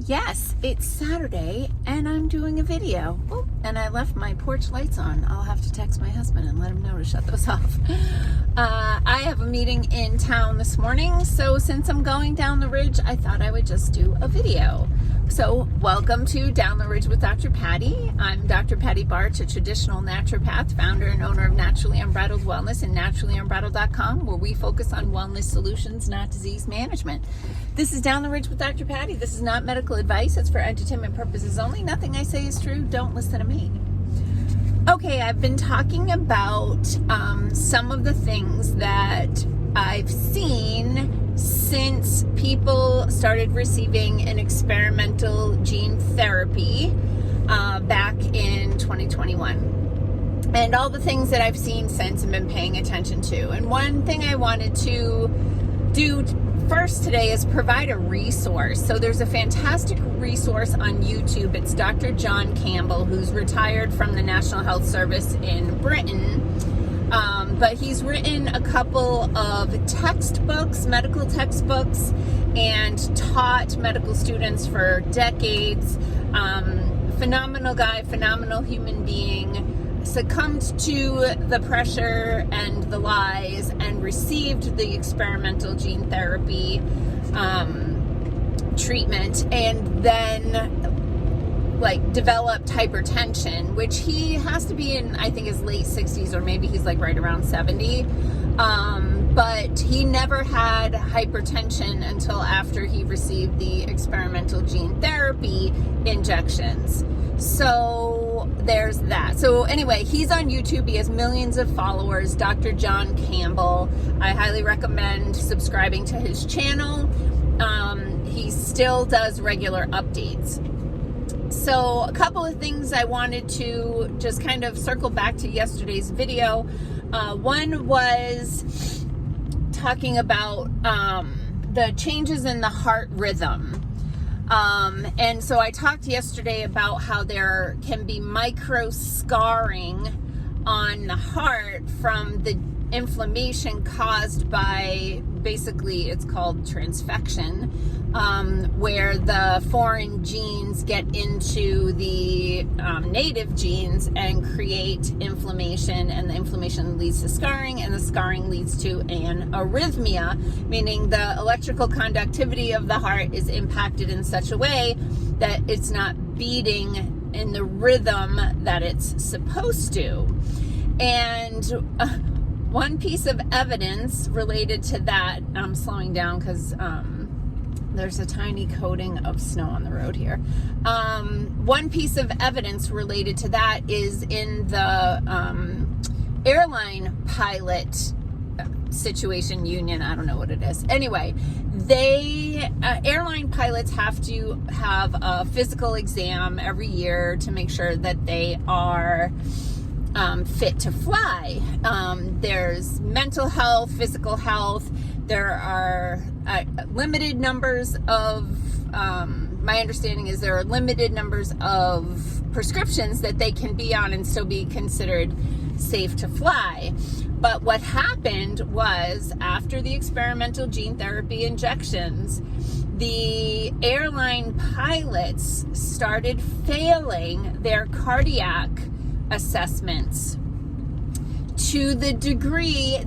Yes, it's Saturday and I'm doing a video. Oh, and I left my porch lights on. I'll have to text my husband and let him know to shut those off. I have a meeting in town this morning, so since I'm going down the ridge, I thought I would just do a video. So welcome to Down the Ridge with Dr. Patty. I'm Dr. Patty Barch, a traditional naturopath, founder and owner of Naturally Unbridled Wellness and naturallyunbridled.com, where we focus on wellness solutions, not disease management. This is Down the Ridge with Dr. Patty. This is not medical advice. It's for entertainment purposes only. Nothing I say is true. Don't listen to me. Okay, I've been talking about some of the things that I've seen since people started receiving an experimental gene therapy back in 2021. And all the things that I've seen since and been paying attention to. And one thing I wanted to do first today is provide a resource. So there's a fantastic resource on YouTube. It's Dr. John Campbell, who's retired from the National Health Service in Britain. But he's written a couple of textbooks, medical textbooks, and taught medical students for decades. Phenomenal guy, phenomenal human being, succumbed to the pressure and the lies and received the experimental gene therapy treatment, and then developed hypertension, which he has to be in, I think, his late 60s, or maybe he's right around 70. But he never had hypertension until after he received the experimental gene therapy injections. So there's that. So anyway, he's on YouTube. He has millions of followers, Dr. John Campbell. I highly recommend subscribing to his channel. He still does regular updates. So a couple of things I wanted to just kind of circle back to yesterday's video. One was talking about the changes in the heart rhythm. And so I talked yesterday about how there can be micro scarring on the heart from the inflammation caused by, basically it's called transfection, where the foreign genes get into the native genes and create inflammation, and the inflammation leads to scarring, and the scarring leads to an arrhythmia, meaning the electrical conductivity of the heart is impacted in such a way that it's not beating in the rhythm that it's supposed to. And one piece of evidence related to that, I'm slowing down because there's a tiny coating of snow on the road here. One piece of evidence related to that is in the airline pilot situation union. I don't know what it is. Anyway, airline pilots have to have a physical exam every year to make sure that they are fit to fly. There's mental health, physical health. There are limited numbers of, my understanding is there are limited numbers of prescriptions that they can be on and still be considered safe to fly. But what happened was, after the experimental gene therapy injections, the airline pilots started failing their cardiac assessments to the degree,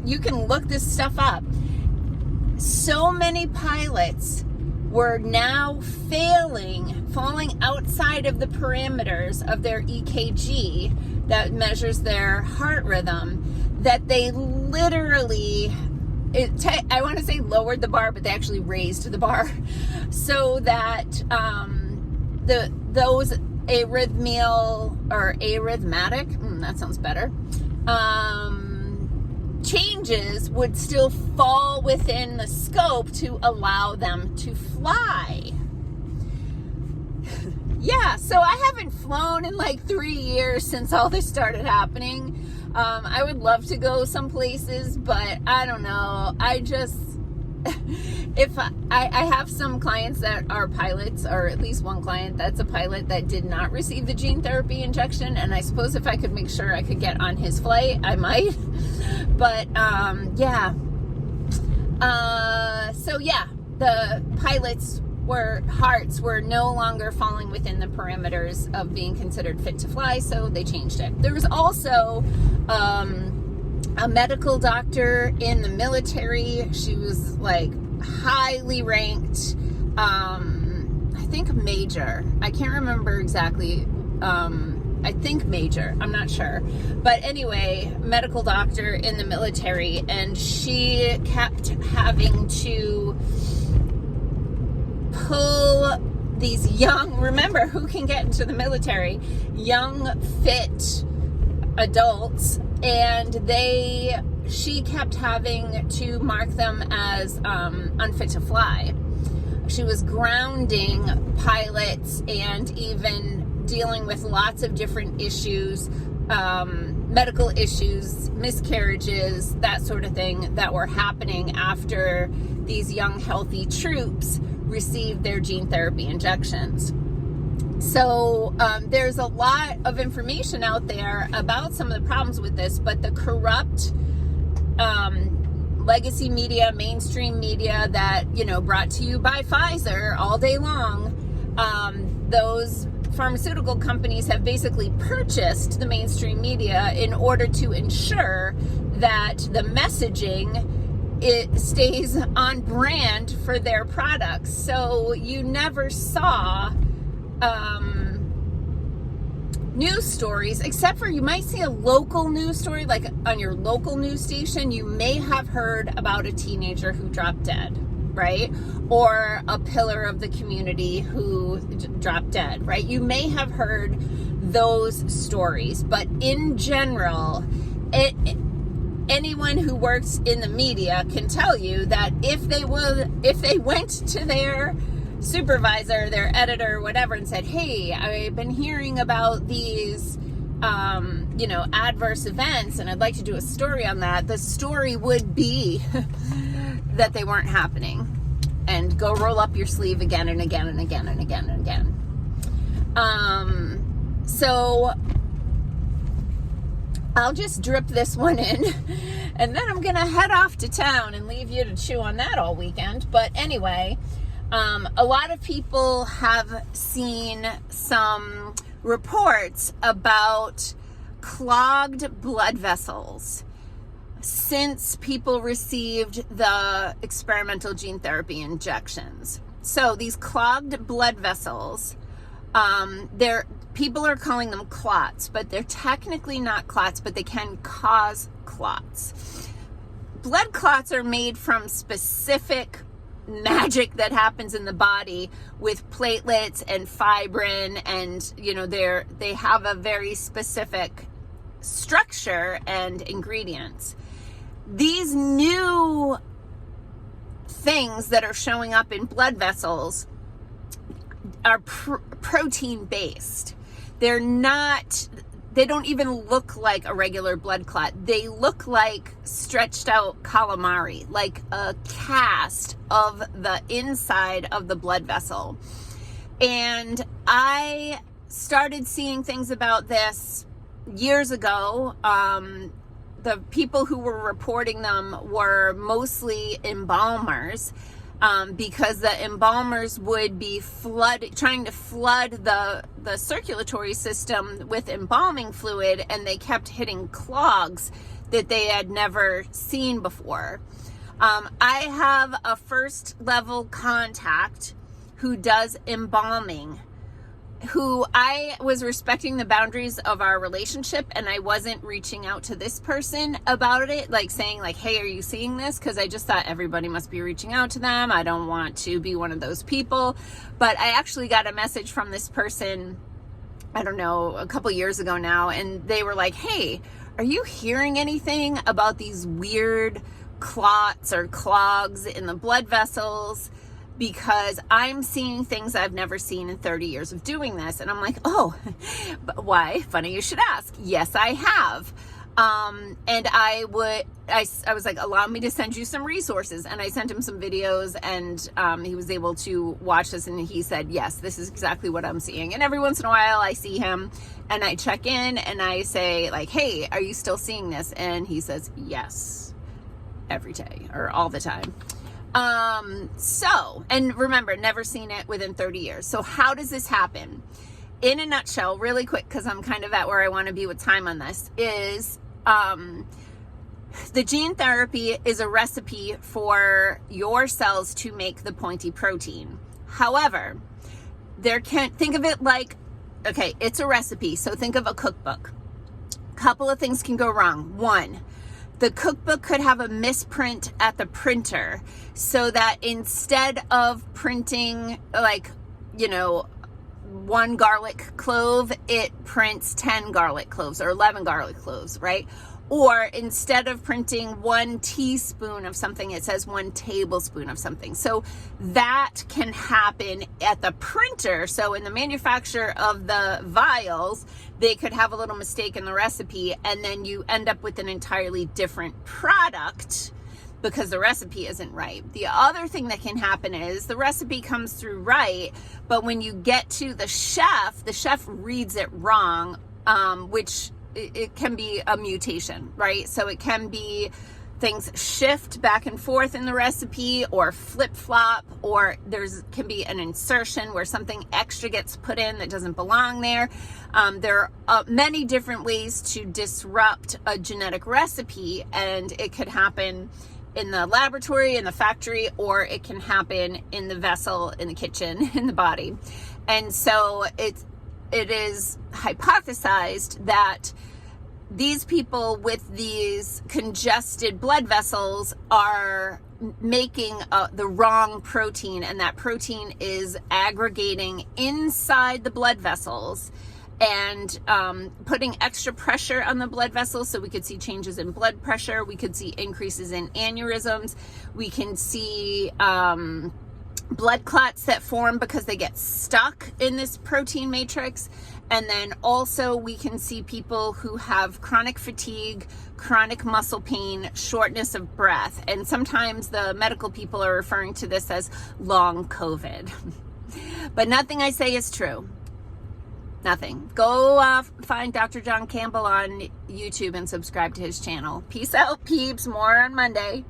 you can look this stuff up. So many pilots were now falling outside of the parameters of their EKG that measures their heart rhythm, that they literally, I want to say lowered the bar, but they actually raised the bar so that those arrhythmatic, that sounds better, changes would still fall within the scope to allow them to fly. Yeah, so I haven't flown in 3 years since all this started happening. I would love to go some places, but I don't know. If I have some clients that are pilots, or at least one client that's a pilot that did not receive the gene therapy injection, and I suppose if I could make sure I could get on his flight, I might. But yeah. So yeah, the pilots hearts were no longer falling within the parameters of being considered fit to fly, so they changed it. There was also a medical doctor in the military. She was like highly ranked, I think major. I can't remember exactly. I think major. I'm not sure. But anyway, medical doctor in the military, and she kept having to pull these young, remember who can get into the military, young, fit adults, and she kept having to mark them as unfit to fly. She was grounding pilots and even dealing with lots of different issues, medical issues, miscarriages, that sort of thing that were happening after these young healthy troops received their gene therapy injections. So there's a lot of information out there about some of the problems with this, but the corrupt legacy media, mainstream media that, brought to you by Pfizer all day long, those pharmaceutical companies have basically purchased the mainstream media in order to ensure that the messaging, it stays on brand for their products. So you never saw news stories, except for you might see a local news story, like on your local news station. You may have heard about a teenager who dropped dead, right? Or a pillar of the community who dropped dead, right? You may have heard those stories, but in general, anyone who works in the media can tell you that if they went to their supervisor, their editor, whatever, and said, hey, I've been hearing about these adverse events, and I'd like to do a story on that, the story would be that they weren't happening. And go roll up your sleeve again and again and again and again and again. So I'll just drip this one in, and then I'm going to head off to town and leave you to chew on that all weekend. But anyway, a lot of people have seen some reports about clogged blood vessels since people received the experimental gene therapy injections. So these clogged blood vessels, people are calling them clots, but they're technically not clots, but they can cause clots. Blood clots are made from specific magic that happens in the body with platelets and fibrin, and they have a very specific structure and ingredients. These new things that are showing up in blood vessels are protein based. They don't even look like a regular blood clot. They look like stretched out calamari, like a cast of the inside of the blood vessel. And I started seeing things about this years ago. The people who were reporting them were mostly embalmers, because the embalmers would be trying to flood the circulatory system with embalming fluid, and they kept hitting clogs that they had never seen before. I have a first level contact who does embalming, who I was respecting the boundaries of our relationship, and I wasn't reaching out to this person about it, like saying like, hey, are you seeing this? Because I just thought everybody must be reaching out to them. I don't want to be one of those people. But I actually got a message from this person, I don't know, a couple years ago now, and they were like, hey, are you hearing anything about these weird clots or clogs in the blood vessels? Because I'm seeing things I've never seen in 30 years of doing this. And I'm like, oh, but why? Funny you should ask. Yes, I have. And I was like, allow me to send you some resources. And I sent him some videos, and he was able to watch this, and he said, yes, this is exactly what I'm seeing. And every once in a while I see him and I check in and I say like, hey, are you still seeing this? And he says, yes, every day or all the time. And remember, never seen it within 30 years. So how does this happen? In a nutshell, really quick, because I'm kind of at where I want to be with time on this, is the gene therapy is a recipe for your cells to make the pointy protein. However, think of it like, okay, it's a recipe. So think of a cookbook. Couple of things can go wrong. One, the cookbook could have a misprint at the printer, so that instead of printing like, 1 garlic clove, it prints 10 garlic cloves or 11 garlic cloves, right? Or instead of printing 1 teaspoon of something, it says 1 tablespoon of something. So that can happen at the printer. So in the manufacture of the vials, they could have a little mistake in the recipe, and then you end up with an entirely different product because the recipe isn't right. The other thing that can happen is the recipe comes through right, but when you get to the chef reads it wrong, which it can be a mutation, right? So it can be things shift back and forth in the recipe, or flip-flop, or can be an insertion where something extra gets put in that doesn't belong there. There are many different ways to disrupt a genetic recipe, and it could happen in the laboratory, in the factory, or it can happen in the vessel, in the kitchen, in the body. And so it is hypothesized that these people with these congested blood vessels are making the wrong protein, and that protein is aggregating inside the blood vessels and putting extra pressure on the blood vessels. So we could see changes in blood pressure, we could see increases in aneurysms, we can see blood clots that form because they get stuck in this protein matrix. And then also we can see people who have chronic fatigue, chronic muscle pain, shortness of breath. And sometimes the medical people are referring to this as long COVID. But nothing I say is true. Nothing. Go find Dr. John Campbell on YouTube and subscribe to his channel. Peace out, peeps. More on Monday.